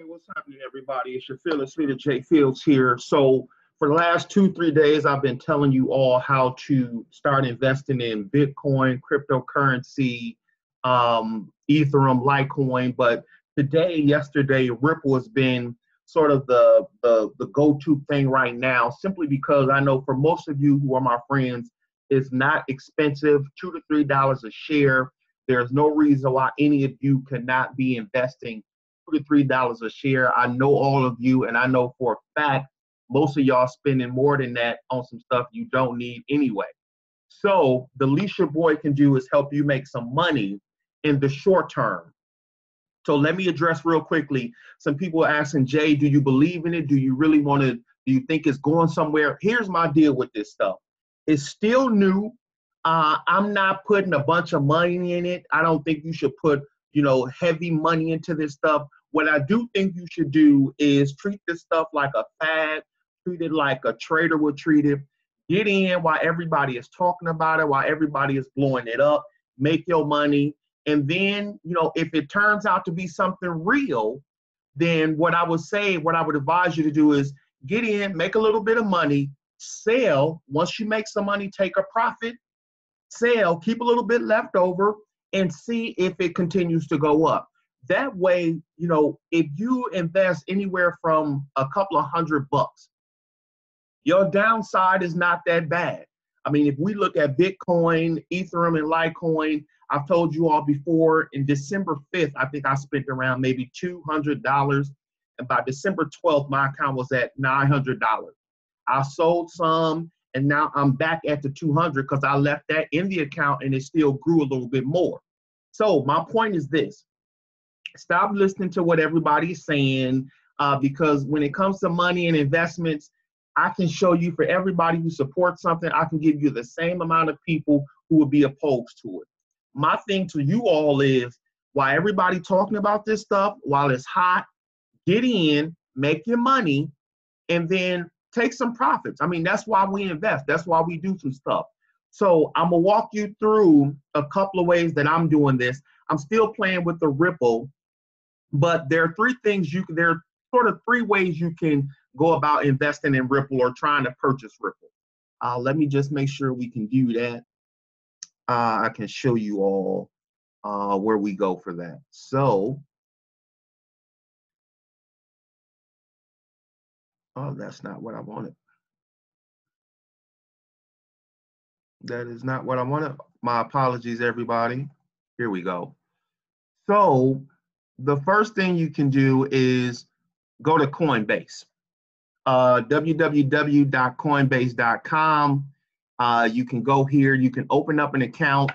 Hey, what's happening, everybody? It's your fearless leader, Jay Fields here. So, for the last 2, 3 days, I've been telling you all how to start investing in Bitcoin, cryptocurrency, Ethereum, Litecoin. But today, yesterday, Ripple has been sort of the go-to thing right now, simply because I know for most of you who are my friends, it's not expensive, $2 to $3 a share. There's no reason why any of you cannot be investing $2 to $3 a share. I know all of you, and I know for a fact most of y'all spending more than that on some stuff you don't need anyway. So the least your boy can do is help you make some money in the short term. So let me address real quickly. Some people are asking, Jay, do you believe in it? Do you really want to? Do you think it's going somewhere? Here's my deal with this stuff. It's still new. I'm not putting a bunch of money in it. I don't think you should put, heavy money into this stuff. What I do think you should do is treat this stuff like a fad, treat it like a trader would treat it. Get in while everybody is talking about it, while everybody is blowing it up, make your money. And then, if it turns out to be something real, then what I would say, what I would advise you to do is get in, make a little bit of money, sell. Once you make some money, take a profit, sell, keep a little bit left over, and see if it continues to go up. That way, if you invest anywhere from a couple of $100, your downside is not that bad. I mean, if we look at Bitcoin, Ethereum, and Litecoin, I've told you all before, in December 5th, I think I spent around maybe $200. And by December 12th, my account was at $900. I sold some, and now I'm back at the 200 because I left that in the account and it still grew a little bit more. So my point is this. Stop listening to what everybody's saying, because when it comes to money and investments, I can show you, for everybody who supports something, I can give you the same amount of people who would be opposed to it. My thing to you all is, while everybody talking about this stuff, while it's hot, get in, make your money, and then take some profits. I mean, that's why we invest. That's why we do some stuff. So I'm going to walk you through a couple of ways that I'm doing this. I'm still playing with the Ripple, but there are there are sort of three ways you can go about investing in Ripple or trying to purchase Ripple. Let me just make sure we can do that. I can show you all where we go for that. So, oh, that's not what I wanted. That is not what I wanted. My apologies, everybody. Here we go. So the first thing you can do is go to Coinbase, www.coinbase.com. You can go here, you can open up an account.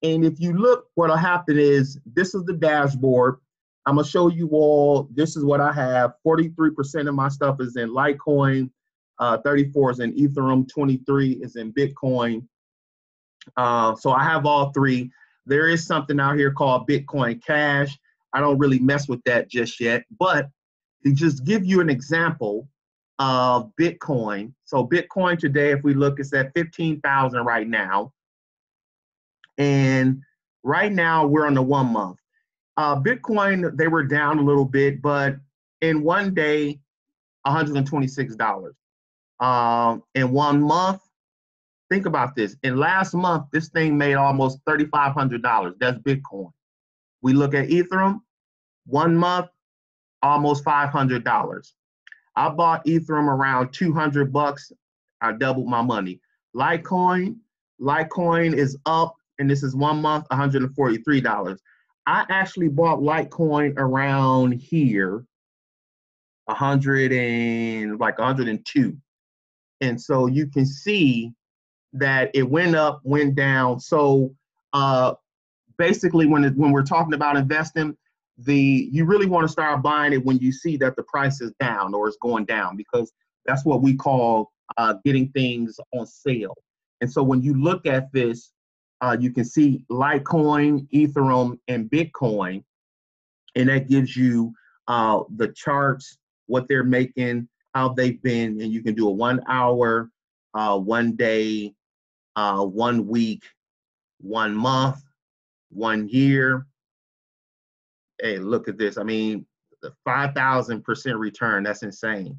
And if you look, what'll happen is, this is the dashboard. I'm gonna show you all, this is what I have. 43% of my stuff is in Litecoin, 34 is in Ethereum, 23 is in Bitcoin. So I have all three. There is something out here called Bitcoin Cash. I don't really mess with that just yet, but to just give you an example of Bitcoin. So Bitcoin today, if we look, it's at 15,000 right now. And right now we're on the 1 month. Bitcoin, they were down a little bit, but in one day, $126. In 1 month, think about this. In last month, this thing made almost $3,500. That's Bitcoin. We look at Ethereum, 1 month, almost $500. I bought Ethereum around $200. I doubled my money. Litecoin is up, and this is 1 month, $143. I actually bought Litecoin around here, 102. And so you can see that it went up, went down. So basically, when we're talking about investing, you really want to start buying it when you see that the price is down or it's going down, because that's what we call getting things on sale. And so when you look at this, you can see Litecoin, Ethereum, and Bitcoin, and that gives you the charts, what they're making, how they've been, and you can do a 1 hour, 1 day, 1 week, 1 month, 1 year. Hey, look at this. I mean, 5,000% return. That's insane.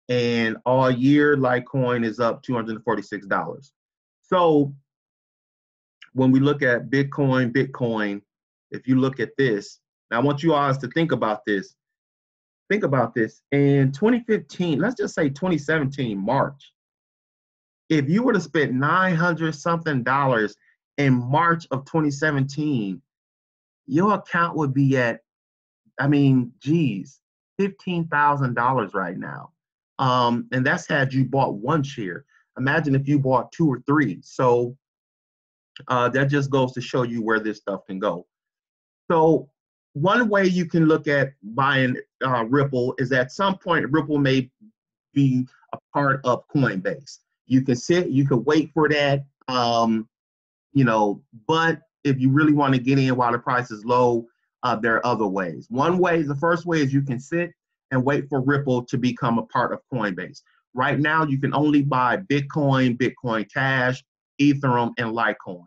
And all year, Litecoin is up $246. So when we look at Bitcoin, if you look at this, now I want you all to think about this. Think about this. In 2015, let's just say 2017, March, if you were to spend $900 something in March of 2017, your account would be at, I mean, geez, $15,000 right now. And that's had you bought one share. Imagine if you bought two or three. So that just goes to show you where this stuff can go. So one way you can look at buying Ripple is at some point Ripple may be a part of Coinbase. You can wait for that, but if you really want to get in while the price is low, there are other ways. The first way is you can sit and wait for Ripple to become a part of Coinbase. Right now, you can only buy Bitcoin, Bitcoin Cash, Ethereum, and Litecoin.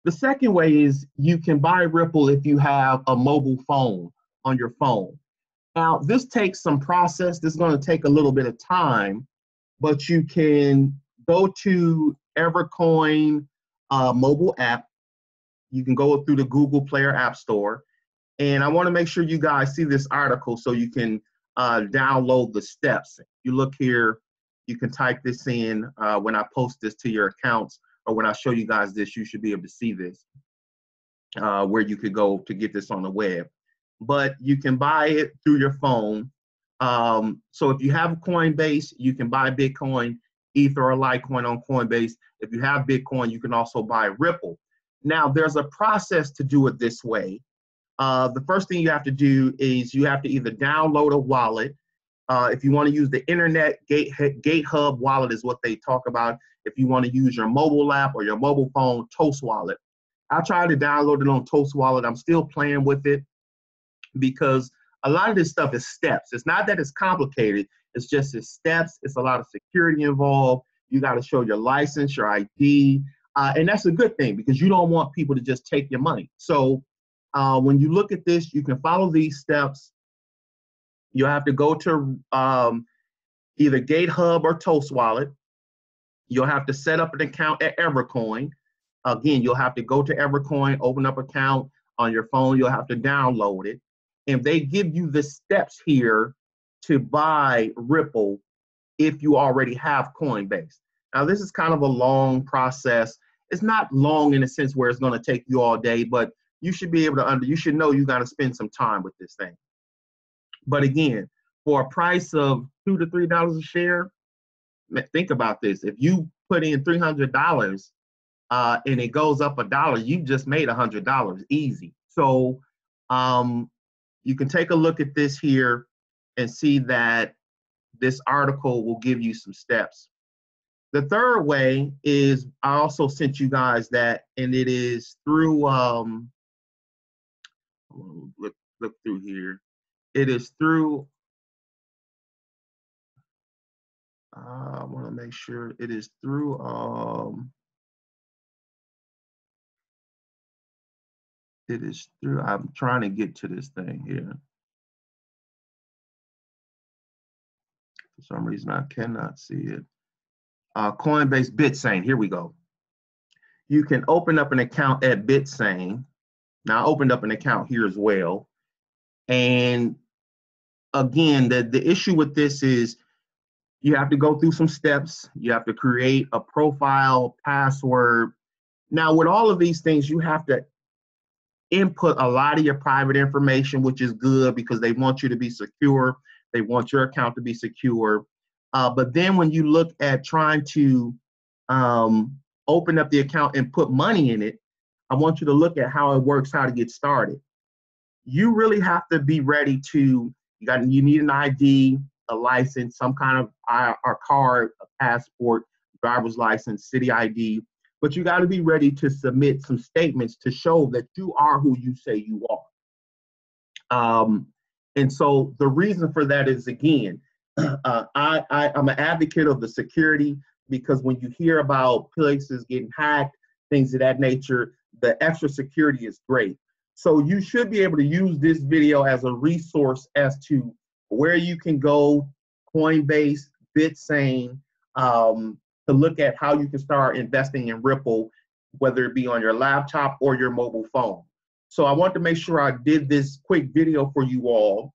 The second way is you can buy Ripple if you have a mobile phone on your phone. Now, this takes some process. This is going to take a little bit of time, but you can go to Evercoin mobile app. You can go through the Google Play or App Store. And I want to make sure you guys see this article so you can download the steps. You look here, you can type this in when I post this to your accounts, or when I show you guys this, you should be able to see this, where you could go to get this on the web. But you can buy it through your phone. So if you have Coinbase, you can buy Bitcoin, Ether, or Litecoin on Coinbase. If you have Bitcoin, you can also buy Ripple. Now, there's a process to do it this way. The first thing you have to do is you have to either download a wallet. If you want to use the internet, GateHub wallet is what they talk about. If you want to use your mobile app or your mobile phone, Toast Wallet. I tried to download it on Toast Wallet. I'm still playing with it because a lot of this stuff is steps. It's not that it's complicated. It's just it's steps. It's a lot of security involved. You got to show your license, your ID. And that's a good thing because you don't want people to just take your money. So when you look at this, you can follow these steps. You'll have to go to either GateHub or Toast Wallet. You'll have to set up an account at Evercoin. Again, you'll have to go to Evercoin, open up an account on your phone. You'll have to download it. And they give you the steps here to buy Ripple if you already have Coinbase. Now, this is kind of a long process. It's not long in a sense where it's going to take you all day, but you should be able to you should know you got to spend some time with this thing. But again, for a price of $2 to $3 a share, think about this. If you put in $300 and it goes up $1, you just made $100 easy. So you can take a look at this here and see that this article will give you some steps. The third way is I also sent you guys that, and it is through, look through here. It is through, I want to make sure it is through, I'm trying to get to this thing here. For some reason, I cannot see it. Coinbase Bitsane, here we go. You can open up an account at Bitsane. Now, I opened up an account here as well. And again, the issue with this is you have to go through some steps. You have to create a profile, password. Now, with all of these things, you have to input a lot of your private information, which is good because they want you to be secure. They want your account to be secure. But then when you look at trying to open up the account and put money in it, I want you to look at how it works, how to get started. You really have to be ready to, you need an ID, a license, some kind of a card, a passport, driver's license, city ID, but you got to be ready to submit some statements to show that you are who you say you are. And so the reason for that is, again, I'm an advocate of the security because when you hear about places getting hacked, things of that nature, the extra security is great. So you should be able to use this video as a resource as to where you can go, Coinbase, BitSane, to look at how you can start investing in Ripple, whether it be on your laptop or your mobile phone. So I want to make sure I did this quick video for you all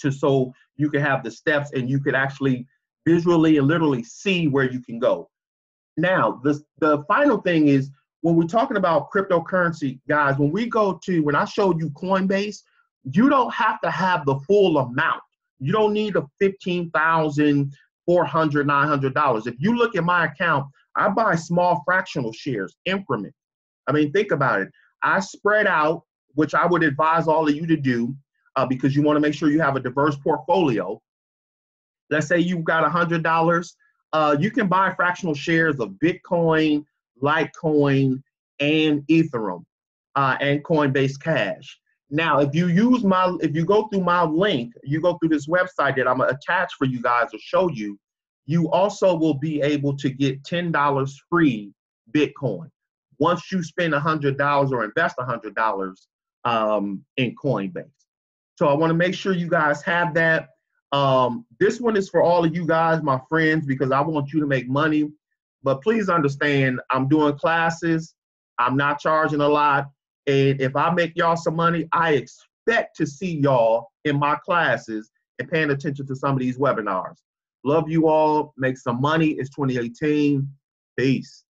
so you can have the steps and you could actually visually and literally see where you can go. Now, the final thing is, when we're talking about cryptocurrency, guys, when I showed you Coinbase, you don't have to have the full amount. You don't need a $15,400, $900. If you look at my account, I buy small fractional shares, increments. I mean, think about it. I spread out, which I would advise all of you to do, because you want to make sure you have a diverse portfolio. Let's say you've got $100. You can buy fractional shares of Bitcoin, Litecoin, and Ethereum, and Coinbase Cash. Now, if you go through my link, you go through this website that I'm gonna attach for you guys to show you, you also will be able to get $10 free Bitcoin once you spend $100 or invest $100 in Coinbase. So I want to make sure you guys have that. This one is for all of you guys, my friends, because I want you to make money. But please understand, I'm doing classes. I'm not charging a lot. And if I make y'all some money, I expect to see y'all in my classes and paying attention to some of these webinars. Love you all. Make some money. It's 2018. Peace.